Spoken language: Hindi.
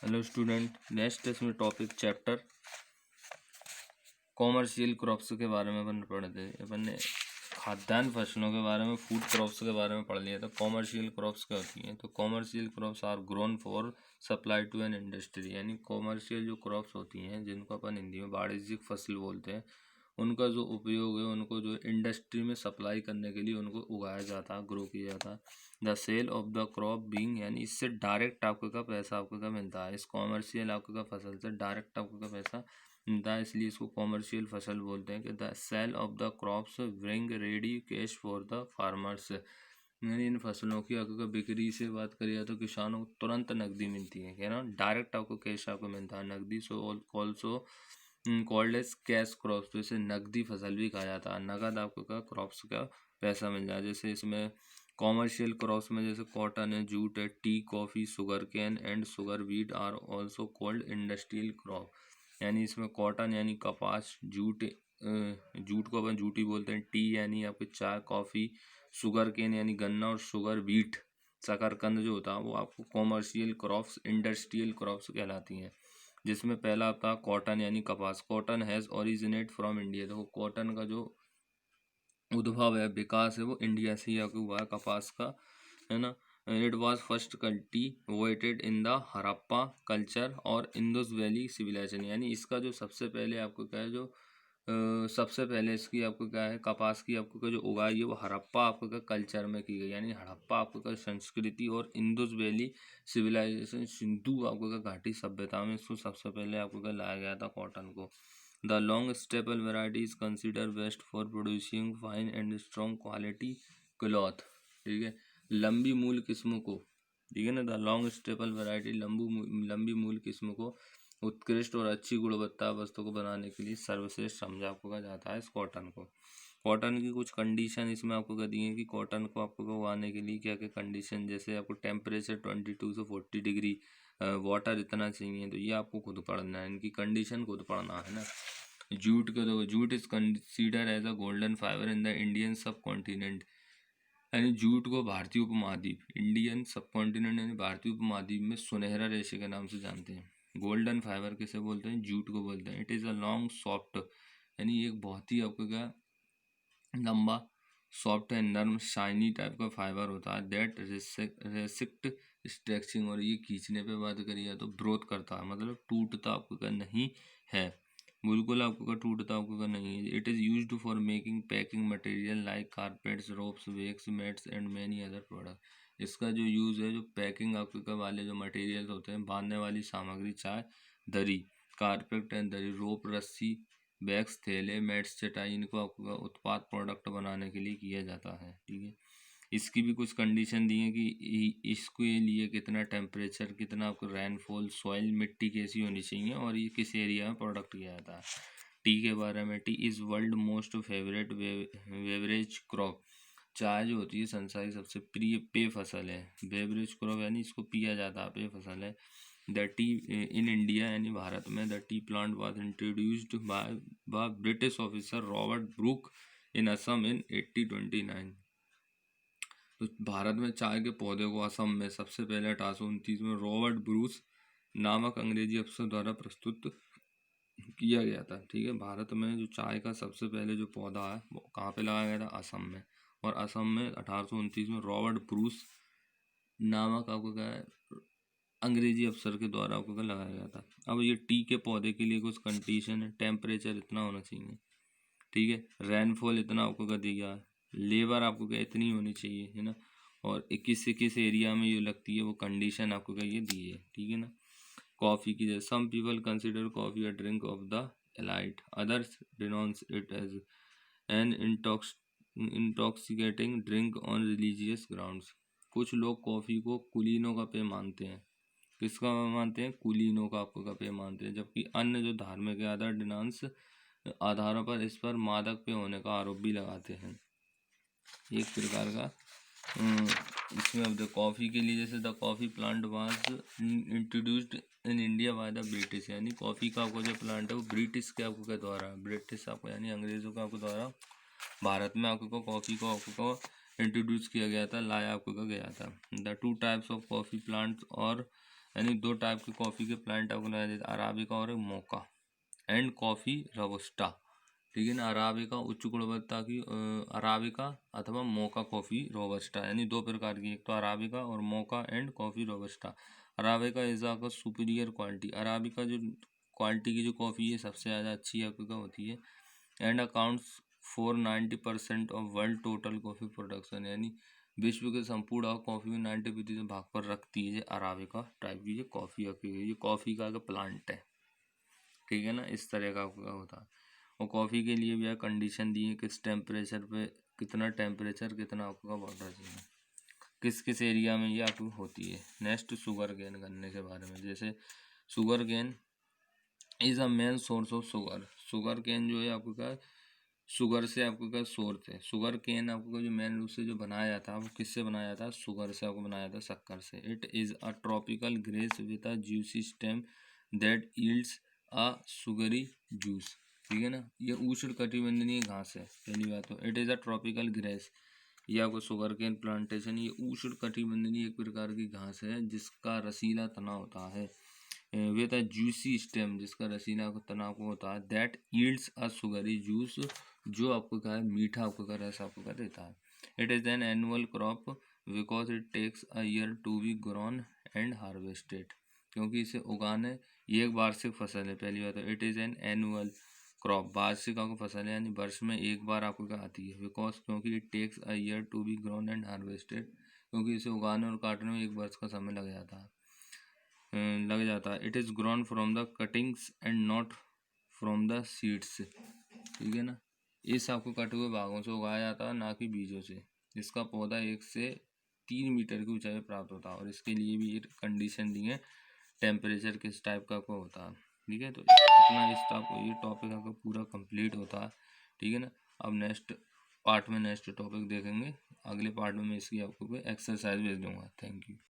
हेलो स्टूडेंट, नेक्स्ट इसमें टॉपिक चैप्टर कॉमर्शियल क्रॉप्स के बारे में अपन पढ़ रहे थे। अपन ने खाद्यान्न फसलों के बारे में, फूड क्रॉप्स के बारे में पढ़ लिया था। कॉमर्शियल क्रॉप्स क्या होती हैं? तो commercial crops are grown for supply to an industry, यानी कॉमर्शियल जो क्रॉप्स होती हैं जिनको अपन हिंदी में वाणिज्यिक फसल बोलते हैं, उनका जो उपयोग है उनको जो इंडस्ट्री में सप्लाई करने के लिए उनको उगाया जाता है, ग्रो किया जाता है। The sale of the crop being, यानी इससे डायरेक्ट आपको का पैसा आपको का मिलता है। इस कॉमर्शियल आपको का फसल से डायरेक्ट आपको का पैसा मिलता है, इसलिए इसको कॉमर्शियल फसल बोलते हैं। कि the sale of the crops bring ready cash for the farmers, यानी इन फसलों की आपको बिक्री से बात करिए तो किसानों को तुरंत नकदी मिलती है, ना डायरेक्ट आपको कैश आपको मिलता है, नकदी। So also called as cash crops, तो इसे नकदी फसल भी कहा जाता है। नगद आपको का क्रॉप्स का पैसा मिल जाए। जैसे इसमें कॉमर्शियल क्रॉप्स में जैसे कॉटन है, जूट है, tea, coffee, sugar cane and sugar beet are also called industrial crop. यानी इसमें कॉटन यानी कपास, जूट को अपन जूटी बोलते हैं, टी यानी आपके चाय कॉफ़ी, शुगर केन यानी गन्ना और शुगर बीट शकरकंद जो होता है वो आपको कॉमर्शियल क्रॉप्स, इंडस्ट्रियल क्रॉप्स कहलाती हैं। जिसमें पहला आता है कॉटन यानी कपास। Cotton has originate from India. देखो कॉटन का जो उद्भव है, विकास है, वो इंडिया से ही आके हुआ है, कपास का, है ना। It was first cultivated in the Harappa culture और इंडस वैली सिविलाइजेशन, यानी इसका जो सबसे पहले आपको क्या है, जो सबसे पहले इसकी आपको क्या है, कपास की आपको का जो उगाई है वो हड़प्पा आपको का कल्चर में की गई। यानी हड़प्पा आपको का संस्कृति और इंडस वैली सिविलाइजेशन, सिंधु आपको का घाटी सभ्यता में इसको सबसे पहले आपको का लाया गया था कॉटन को। The long staple variety is consider best for producing fine and strong quality cloth. ठीक है, लंबी मूल किस्मों को, ठीक है ना, द लॉन्ग स्टेपल वेराइटी लंबी मूल किस्मों को उत्कृष्ट और अच्छी गुणवत्ता वस्तु को बनाने के लिए सर्वश्रेष्ठ समझा आपको कहा जाता है इस कॉटन को। कॉटन की कुछ कंडीशन इसमें आपको कह दी है कि कॉटन को आपको उगाने के लिए क्या क्या कंडीशन, जैसे आपको टेम्परेचर 22 से 40 डिग्री, वाटर इतना चाहिए, तो ये आपको खुद पढ़ना है, इनकी कंडीशन खुद पढ़ना है ना। जूट को देखो, jute is consider as a golden fibre in the Indian subcontinent, यानी जूट को भारतीय उपमहाद्वीप, इंडियन सब कॉन्टिनेंट यानी भारतीय उपमहाद्वीप में सुनहरा रेशे के नाम से जानते हैं। गोल्डन फाइबर किसे बोलते हैं? जूट को बोलते हैं। It is a long soft, यानी एक बहुत ही आपको क्या लंबा, सॉफ्ट एंड नर्म शाइनी टाइप का फाइबर होता है। दैट रेसिक्ट स्ट्रेचिंग, और ये खींचने पे बात करिए तो ब्रोथ करता है, मतलब टूटता आपको का नहीं है, बिल्कुल आपको का टूटता आपको का नहीं है। It is used for making packing material like carpets, ropes, wax, mats and many other product. इसका जो यूज़ है, जो पैकिंग आपके का वाले जो मटेरियल्स होते हैं, बांधने वाली सामग्री, चाहे दरी, कारपेट एंड दरी, रोप, रस्सी, बैग्स, थैले, मैट्स, चटाई, इनको आपको उत्पाद प्रोडक्ट बनाने के लिए किया जाता है। ठीक है, इसकी भी कुछ कंडीशन दी है कि इसके लिए कितना टेम्परेचर, कितना आपको रेनफॉल, सॉइल, मिट्टी कैसी होनी चाहिए, और ये किस एरिया में प्रोडक्ट किया जाता है। टी के बारे में, T is world most favourite beverage crop. चाय जो होती है संसार की सबसे प्रिय पेय फसल है। बेवरेज क्रॉप यानी इसको पिया जाता है, पेय फसल है। द टी इन इंडिया, यानी भारत में, the tea plant was introduced by British officer Robert Brook in Assam in 1829। तो भारत में चाय के पौधे को असम में सबसे पहले 1829 में रॉबर्ट ब्रूस नामक अंग्रेजी अफसर द्वारा प्रस्तुत किया गया था। ठीक है, भारत में जो चाय का सबसे पहले जो पौधा है वो कहाँ पे लगाया गया था? असम में। और असम में 1829 में रॉबर्ट ब्रूस नामक आपको क्या है, अंग्रेजी अफसर के द्वारा आपको क्या लगाया गया था। अब ये टी के पौधे के लिए कुछ कंडीशन है, टेम्परेचर इतना होना चाहिए, ठीक है, रेनफॉल इतना आपको क्या दिया है, लेबर आपको क्या इतनी होनी चाहिए, है ना, और किस से किस एरिया में ये लगती है वो कंडीशन आपको क्या ये दी है। ठीक है ना। कॉफ़ी की, जैसे some people consider coffee a drink of the elite, others denounce it as an intoxicating drink on religious grounds. कुछ लोग कॉफ़ी को कुलीनों का पेय मानते हैं। किसका मानते हैं? कुलीनों का आपको का पेय मानते हैं। जबकि अन्य जो धार्मिक या अदर डिनांस आधारों पर इस पर मादक पेय होने का आरोप भी लगाते हैं। एक प्रकार का इसमें अब द कॉफ़ी के लिए, जैसे the coffee plant was introduced in India by the British, यानी कॉफ़ी का आपको जो प्लांट है वो ब्रिटिश के आपको के द्वारा, ब्रिटिश आपको यानी अंग्रेज़ों का आपको द्वारा भारत में आपको कॉफ़ी को आपको इंट्रोड्यूस किया गया था, लाया आपको का गया था। The two types of coffee plants और यानी दो टाइप के कॉफ़ी के प्लांट आपको लगाए जाते हैं, अराबिका और एक मोका एंड कॉफ़ी रोबस्टा। ठीक है ना, अराबिका उच्च गुणवत्ता की अराबिका अथवा मोका कॉफ़ी रोबस्टा, यानी दो प्रकार की, एक तो अराबिका और mocha and coffee robusta. Arabica is का सुपीरियर क्वालिटी, अराबिका जो क्वालिटी की जो कॉफ़ी है सबसे ज़्यादा अच्छी आपका होती है। And accounts for 90% of world total coffee production, यानी विश्व के संपूर्ण कॉफ़ी में 90% भाग पर रखती है ये अराबिका टाइप की ये कॉफ़ी रखी हुई, ये कॉफ़ी का प्लांट है। ठीक है ना, इस तरह का आपका होता है। और कॉफ़ी के लिए भी यह कंडीशन दी है किस टेम्परेचर पे, कितना टेम्परेचर, कितना आपका वाटर चाहिए, किस किस एरिया में ये आपको होती है। नेक्स्ट शुगर केन गन्ने के बारे में, जैसे sugar cane is a main source of sugar, sugar cane जो है आपको क्या शुगर से आपको क्या सोर्स है। शुगर केन आपको जो मेन रूप से जो बनाया जाता है वो किससे बनाया जाता है, शुगर से आपको बनाया जाता है, शक्कर से। It is a tropical grass with a juicy stem that yields a sugary juice. ठीक है ना, ये उष्ण कटिबंधनीय घास है, पहली बात तो it is a tropical grace, ये आपको शुगर केन प्लांटेशन, ये उष्ण कटिबंधनीय एक प्रकार की घास है जिसका रसीला तना होता है, विद अ जूसी स्टेम, जिसका रसीला तना आपको होता है, that yields a sugary juice, जो आपको क्या है मीठा आपको क्या रस आपको क्या देता है। It is an annual crop because it takes a year to be grown and harvested, क्योंकि इसे उगाने ये एक वार्षिक फसल है, पहली बात तो it is an annual crop, वार्षिक आपको फसल है, यानी वर्ष में एक बार आपको क्या आती है। बिकॉज क्योंकि it takes a year to be grown and harvested, क्योंकि इसे उगाने और काटने में एक वर्ष का समय लग जाता है। It is grown from the cuttings and not from the seeds. ठीक है ना, इस आपको कटे हुए भागों से उगाया जाता है, ना कि बीजों से। इसका पौधा 1 से 3 मीटर की ऊंचाई प्राप्त होता है, और इसके लिए भी ये कंडीशन दी है, टेम्परेचर किस टाइप का आपको होता है। ठीक है, तो अपना ये टॉपिक आपका पूरा कंप्लीट होता है। ठीक है ना, अब नेक्स्ट पार्ट में नेक्स्ट टॉपिक देखेंगे, अगले पार्ट में मैं इसकी आपको एक्सरसाइज भेज दूंगा। Thank you.